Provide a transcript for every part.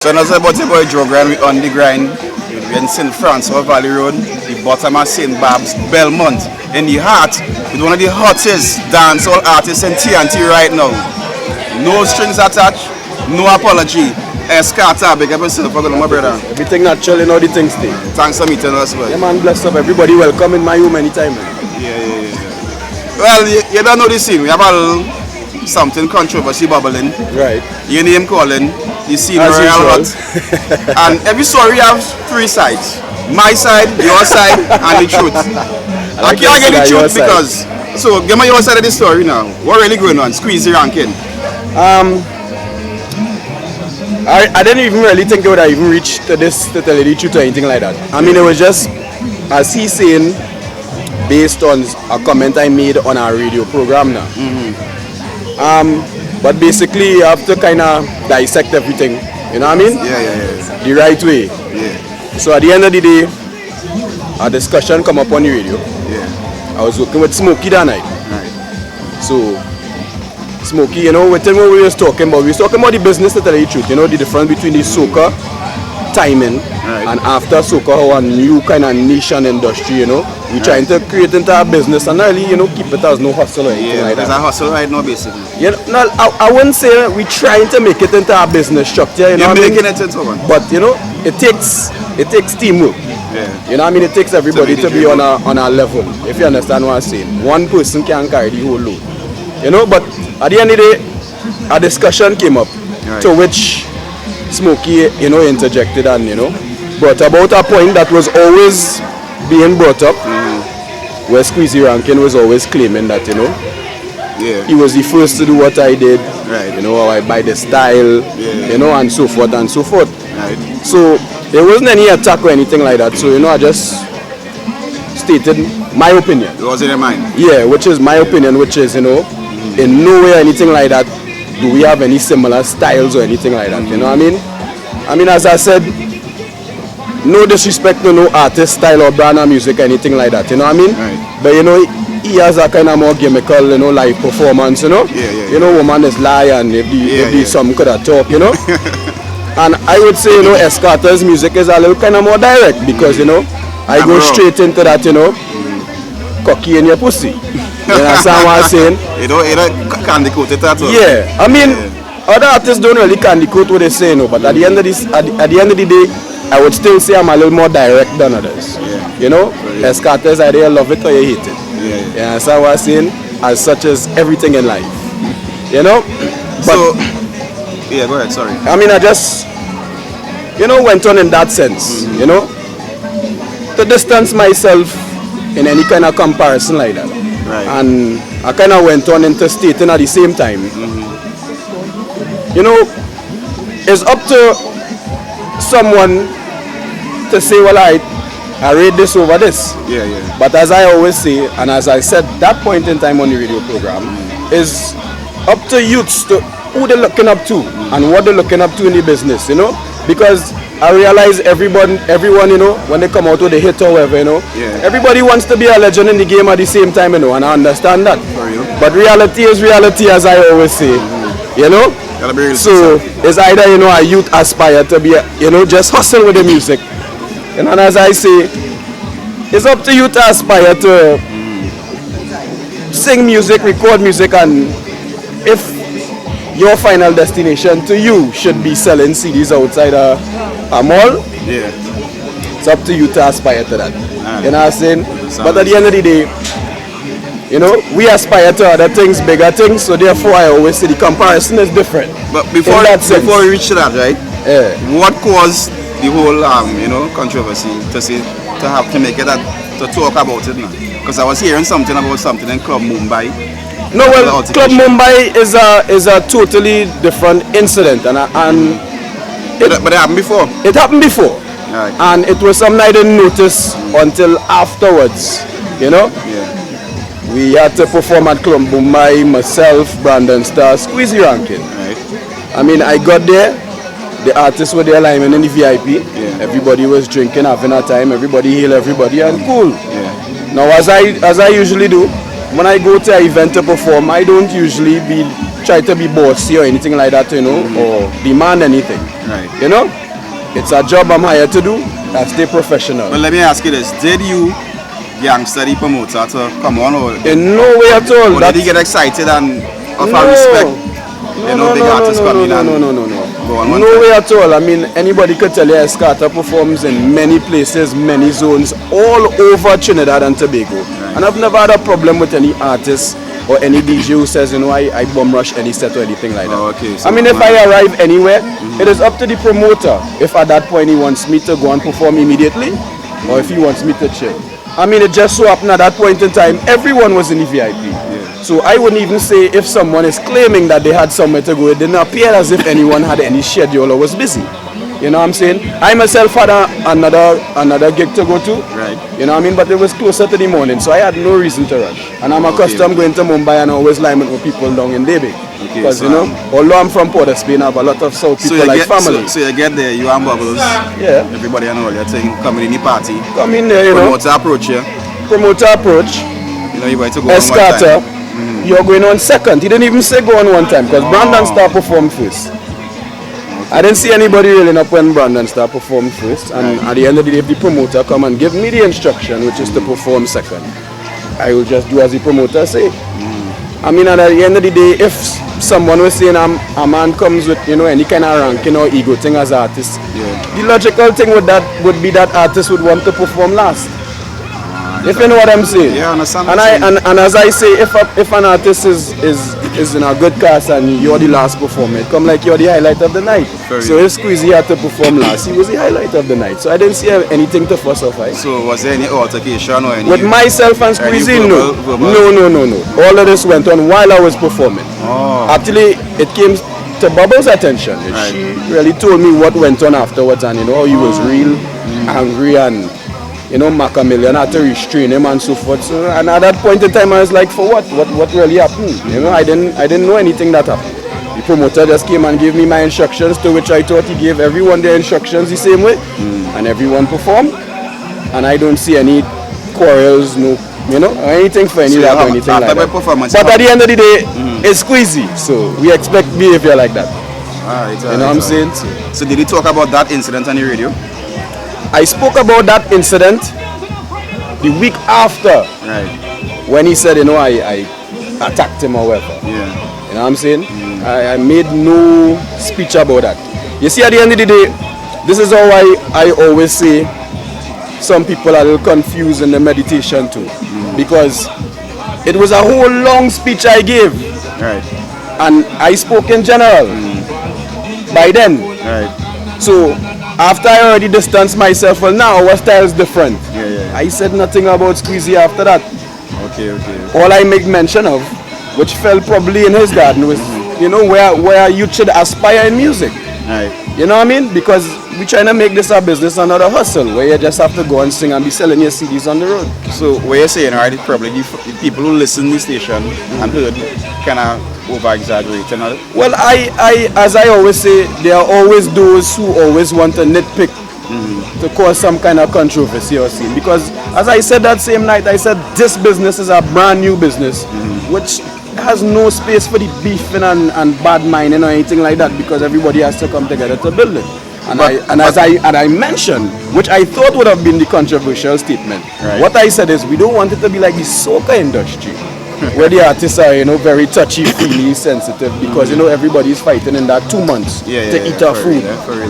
So now about the boy Joe Grind, we on the grind. We're in St. Francois Valley Road, the bottom of St. Babs, Belmont. In the heart, with one of the hottest dancehall artists in TNT right now. No strings attached, no apology. S.Carter, big up yourself, my brother. Everything natural, you know the things stay. Thanks for meeting us, well. Yeah man, bless up everybody, welcome in my home anytime. Man. Yeah. Well, you don't know the scene, we have a little something controversy bubbling. Right. Your name calling. You see As real usual. lot. And every story have three sides. My side, your side, and the truth. I can't get the truth because so give me your side of the story now. What really going on? Squeezy Rankin. I didn't even really think it would have even reached to this to tell you the truth or anything like that. I mean it was just as he's saying based on a comment I made on our radio program now. But basically you have to kind of dissect everything, you know what I mean? Yeah. The right way. Yeah. So at the end of the day, a discussion come up on the radio. Yeah. I was working with Smokey that night. Right. So Smokey, you know, within what we was talking about the business to tell you the truth, you know, the difference between the soca timing and after soca, how a new kind of niche and industry, you know. We're trying to create into a business and really, you know, keep it as no hustle or anything like that. There's a hustle right now basically. You know, no, I wouldn't say we're trying to make it into a business structure, you know what I mean? Making it into one. But you know, it takes teamwork. Yeah. You know what I mean? It takes everybody to be dream. on a level, if you understand what I'm saying. One person can't carry the whole load. You know, but at the end of the day, a discussion came up to which Smokey, you know, interjected and, you know, brought about a point that was always being brought up, where Squeezy Rankin was always claiming that, you know, he was the first to do what I did, you know, I buy the style, you know, and so forth and so forth. Right. So there wasn't any attack or anything like that. So, you know, I just stated my opinion. It was in your mind? Yeah, which is my opinion, which is, you know, in no way or anything like that do we have any similar styles or anything like that, you know what I mean? I mean, as I said, no disrespect to no artist style or brand of music or anything like that, you know what I mean? Right. But, you know, he has a kind of more gimmickal, you know, live performance, you know? You know, woman is lie and if the some could have talk, you know? And I would say, you know, S.Carter's music is a little kind of more direct because, you know, I go straight into that, you know, cocky in your pussy. You understand what I'm saying? You don't candy coat it at all. Yeah, I mean, other artists don't really candy coat what they say, no. But at the end of the day, I would still say I'm a little more direct than others. Yeah. You know, S.Carter's idea, love it or you hate it. Yeah. You understand what I'm saying? As such as everything in life. You know. But So, yeah, go ahead. Sorry. I mean, I just, you know, went on in that sense. You know, to distance myself in any kind of comparison like that. Right. And I kind of went on into stating at the same time, you know, it's up to someone to say, well, I rate this over this. Yeah. But as I always say, and as I said that point in time on the radio program, is up to youths to who they're looking up to and what they're looking up to in the business, you know, because I realize everyone, you know, when they come out with a hit or whatever, you know, everybody wants to be a legend in the game at the same time, you know, and I understand that. But reality is reality, as I always say, you know. So it's either, you know, a youth aspire to be, you know, just hustle with the music. And as I say, it's up to you to aspire to sing music, record music, and if your final destination to you should be selling CDs outside a mall, it's up to you to aspire to that. You know what I'm saying? But at the end of the day, you know, we aspire to other things, bigger things, so therefore I always say the comparison is different. But before we reach that, right? Yeah. What caused the whole you know, controversy to have to make it to talk about it now? Because I was hearing something about something in Club Mumbai. No, well, Club Mumbai is a totally different incident, but it happened before. It happened before, and it was something I didn't notice until afterwards. You know, we had to perform at Club Mumbai, myself, Brandon Star, Squeezy Rankin. I mean, I got there, the artists were there lining in the VIP. Everybody was drinking, having a time. Everybody hail everybody and cool. Now, as I usually do, when I go to an event to perform, I don't usually be try to be bossy or anything like that, you know, or demand anything. Right. You know, it's a job I'm hired to do. I stay professional. But let me ask you this: did you gangster the promoter to come on, or In no way at all. or did he get excited and offer respect? You know, big artists come in and go on one No time. way at all. I mean, anybody could tell you S.Carter performs in many places, many zones, all over Trinidad and Tobago. And I've never had a problem with any artist or any DJ who says, you know, I bum rush any set or anything like that. Oh, okay, so I mean, if I arrive anywhere, it is up to the promoter if at that point he wants me to go and perform immediately or if he wants me to chill. I mean, it just so happened at that point in time, everyone was in the VIP. So I wouldn't even say if someone is claiming that they had somewhere to go, it didn't appear as if anyone had any schedule or was busy. You know what I'm saying? I myself had another gig to go to. Right. You know what I mean? But it was closer to the morning, so I had no reason to rush. And I'm accustomed going to Mumbai and always lining with people down in Debe. Because, so, you know, although I'm from Port of Spain, I have a lot of South people like family. So you get there, you and Bubbles. Yeah. Everybody and all your thing coming in the party. Come in there, you know. Promoter approach you. Promoter approach. You know you going to go on one S.Carter, time. you're going on second. He didn't even say go on one time because Brandon Star performed first. I didn't see anybody reeling up when Brandon Star performed first. And at the end of the day, if the promoter come and give me the instruction, which is to perform second, I will just do as the promoter say. I mean, and at the end of the day, if someone was saying a man comes with, you know, any kind of ranking or ego thing as an artist, the logical thing with that would be that artist would want to perform last. If you know what I'm saying. Yeah, I understand. And as I say, if an artist is in a good cast and you're the last performer, it come like you're the highlight of the night. So if Squeezy had to perform last, he was the highlight of the night. So I didn't see anything to fuss off. So was there any altercation or any? With myself and Squeezy, no. verbal? No. All of this went on while I was performing. Actually, it came to Bubbles' attention. She really told me what went on afterwards and, you know, how he was real angry and, you know, Macamillion had to restrain him and so forth. So, and at that point in time, I was like, for what? What really happened? You know, I didn't know anything that happened. The promoter just came and gave me my instructions, to which I thought he gave everyone their instructions the same way, and everyone performed. And I don't see any quarrels, no, you know, or anything for any So that or anything like that. But at the end of the day, it's Squeezy, so we expect behavior like that. You know what I'm saying? So did he talk about that incident on the radio? I spoke about that incident the week after, when he said, you know, I attacked him or whatever. Yeah. You know what I'm saying? I made no speech about that. You see, at the end of the day, this is how I always say some people are a little confused in the meditation too. Because it was a whole long speech I gave. And I spoke in general by then. So after I already distanced myself, well, now our style is different. I said nothing about Squeezy after that. All I make mention of, which fell probably in his garden, was, you know, where you should aspire in music. You know what I mean? Because we're trying to make this a business and not a hustle, where you just have to go and sing and be selling your CDs on the road. So what you're saying, right, it's probably the people who listen to the station and heard kind of over-exaggerating. Well, as I always say, there are always those who always want to nitpick to cause some kind of controversy or scene. Because as I said that same night, I said this business is a brand new business, which has no space for the beefing and bad minding or anything like that, because everybody has to come together to build it. As I mentioned, which I thought would have been the controversial statement, what I said is we don't want it to be like the soca industry, where the artists are, you know, very touchy-feely sensitive, because, you know, everybody's fighting in that 2 months to eat our food.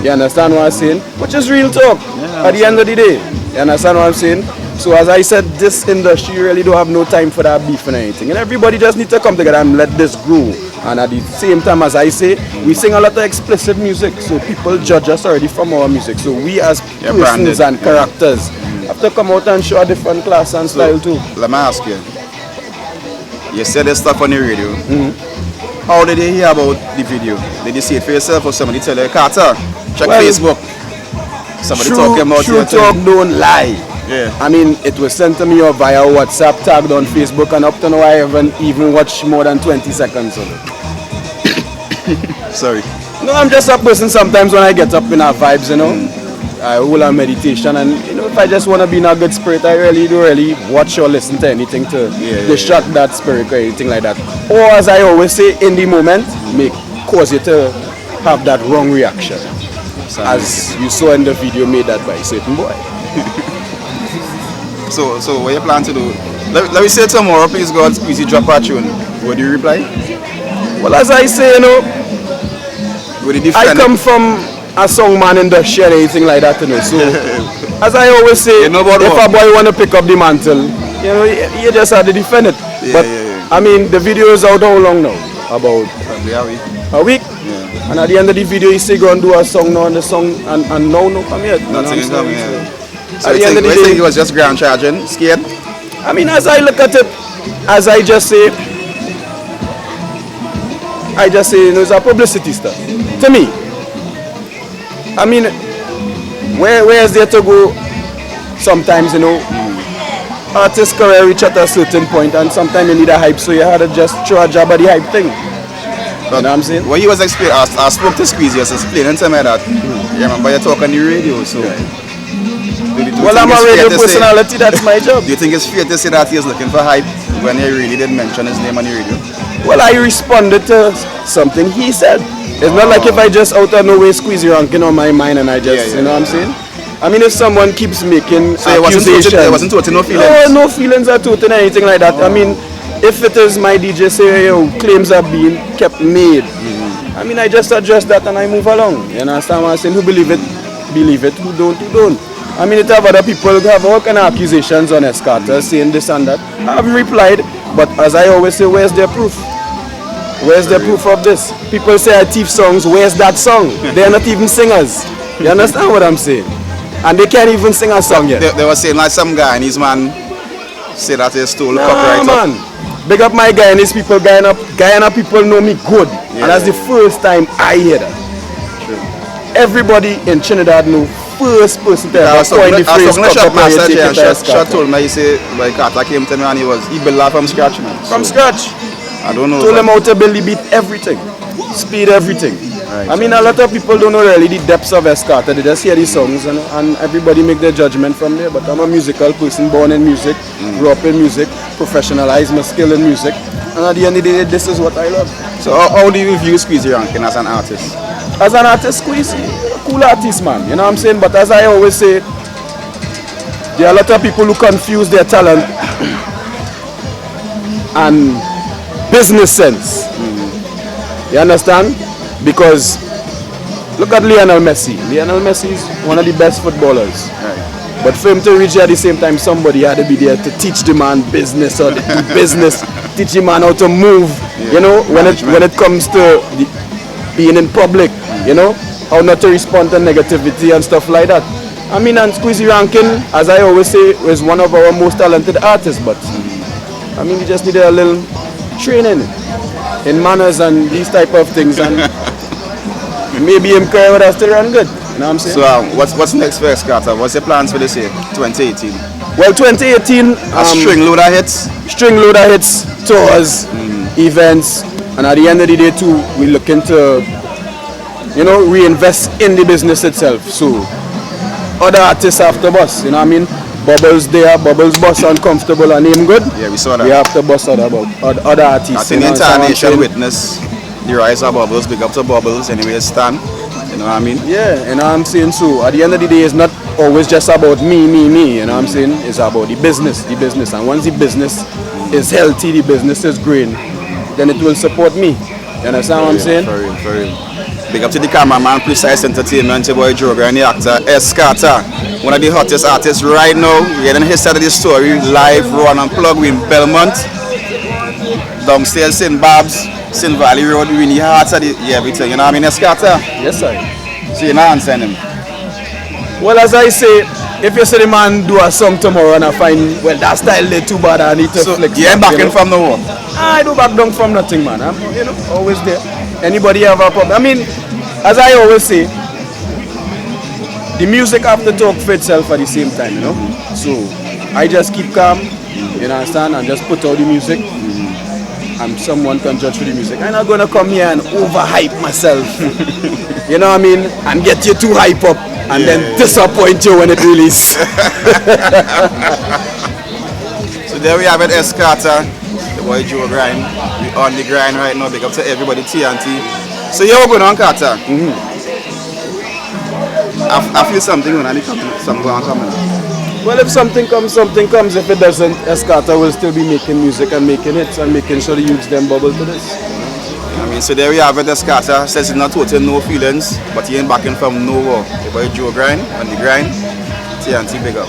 You understand what I'm saying? Which is real talk at the end of the day. You understand what I'm saying? So as I said, this industry really don't have no time for that beef and anything. And everybody just need to come together and let this grow. And at the same time, as I say, we sing a lot of explicit music. So people judge us already from our music. So we as persons and characters have to come out and show a different class and style too. Let me ask you. You said this stuff on the radio. How did you hear about the video? Did you see it for yourself or somebody tell you, Carter, check Facebook? Somebody talking about true talk don't lie. Yeah. I mean, it was sent to me or via WhatsApp, tagged on Facebook, and up to now I haven't even watched more than 20 seconds of it. Sorry. No, I'm just a person sometimes when I get up in our vibes, you know. I hold a meditation and, you know, if I just want to be in a good spirit, I really don't really watch or listen to anything to distract that spirit or anything like that. Or as I always say, in the moment, cause you to have that wrong reaction. As you saw in the video made that by a certain boy. So what you plan to do? Let me say tomorrow, please God, Squeezy drop a tune. Would you reply? Well, as I say, you know, I come from a song man industry and anything like that, you know. So, as I always say, if a boy want to pick up the mantle, you know, you just have to defend it. But I mean, the video is out how long now? About probably a week. A week? Yeah. And at the end of the video, you say go and do a song now, and the song, and no come here. Nothing is coming here. So you think he was just ground charging, scared? I mean, as I look at it, as I just say, you know, it's a publicity stuff. To me, I mean, where is there to go? Sometimes, you know, artist career reach at a certain point, and sometimes you need a hype, so you had to just throw a job at the hype thing. You know what I'm saying? When you was explaining, I spoke to Squeezy, he was explaining to me that, you remember you talk on the radio, so... Well, I'm a radio personality, that's my job. Do you think it's fair to say that he is looking for hype when he really didn't mention his name on the radio? Well, I responded to something he said. It's not like if I just out of nowhere Squeezy Rankin on my mind and I just, you know what I'm saying? I mean, if someone keeps making accusations... It wasn't totally no feelings? No feelings at all and anything like that. I mean, if it is my DJ say, yo, claims are being kept made, I mean, I just address that and I move along. You understand what I'm saying? Who believe it, who don't. I mean, it have other people who have all kind of accusations on S.Carter saying this and that. I haven't replied, but as I always say, where's their proof? Where's the proof of this? People say I thief songs, where's that song? They're not even singers. You understand what I'm saying? And they can't even sing a song yet. They were saying like some guy and his man say that he stole the copyright. Man. Big up my guy and his people. Guyana people know me good. And that's the first time I hear that. True. Everybody in Trinidad know first person to ever coin the phrase copyright. Shot told me, he said, when Carter came to me and he built that from scratch, man. From scratch. I don't know. Told him how to build the beat, everything. Speed, everything. Right, I mean, a lot of people don't know really the depths of S.Carter. They just hear the songs and everybody make their judgment from there. But I'm a musical person, born in music, grew up in music, professionalized my skill in music. And at the end of the day, this is what I love. So how do you view Squeezy Rankin as an artist? As an artist, Squeezy, a cool artist, man. You know what I'm saying? But as I always say, there are a lot of people who confuse their talent and business sense. You understand? Because look at Lionel Messi. Lionel Messi is one of the best footballers. Right. But for him to reach at the same time, somebody had to be there to teach the man business or do business, teach the man how to move. You know, when it comes to being in public, you know, how not to respond to negativity and stuff like that. I mean, and Squeezy Rankin, as I always say, is one of our most talented artists. But I mean, we just needed a little training in manners and these type of things, and maybe him career would have still run good. You know what I'm saying? So what's next for S.Carter? What's your plans for this year, 2018? Well, 2018, a string load of hits. String load of hits, tours, events, and at the end of the day too, we're looking to, you know, reinvest in the business itself. So other artists after us, you know what I mean? Bubbles there, Bubbles boss uncomfortable and name good. Yeah, we saw that. We have to bust other artists. I think the entire nation witness the rise of Bubbles. Big up to Bubbles anyway, Stan. You know what I mean? Yeah, you know what I'm saying? So at the end of the day, it's not always just about me, you know what I'm saying? It's about the business. And once the business is healthy, the business is growing, then it will support me. You understand what I'm saying? For real. Big up to the cameraman, Precise Entertainment, your boy Joe and the actor S.Carter. One of the hottest artists right now. We're getting his side of the story live, raw and unplugged in Belmont. Downstairs, St. Babs, St. Valley Road, we're in the heart of everything. You know what I mean, S.Carter? Yes, sir. So you're not answering him? Well, as I say, if you see the man do a song tomorrow and I find, well, that style there too bad, I need to flex. You ain't backing from the war? I don't back down from nothing, man. I'm, you know, always there. Anybody have a problem? I mean, as I always say, the music have to talk for itself at the same time, you know. So I just keep calm, you understand, and just put out the music. And someone can judge for the music. I'm not gonna come here and overhype myself, you know what I mean, and get you too hype up. and then disappoint you when it releases. So there we have it, S.Carter, the boy Joe Grind. We on the grind right now. Big up to everybody, TNT. So yeah, we're going on, Carter. I feel something when I come. Something going on coming. Well, if something comes, something comes. If it doesn't, S.Carter will still be making music and making hits and making sure the youths them bubble to this. I mean, so there we have it, S.Carter. Says he's not total no feelings, but he ain't backing from nowhere. The boy Joe Grind on the grind. TNT, big up.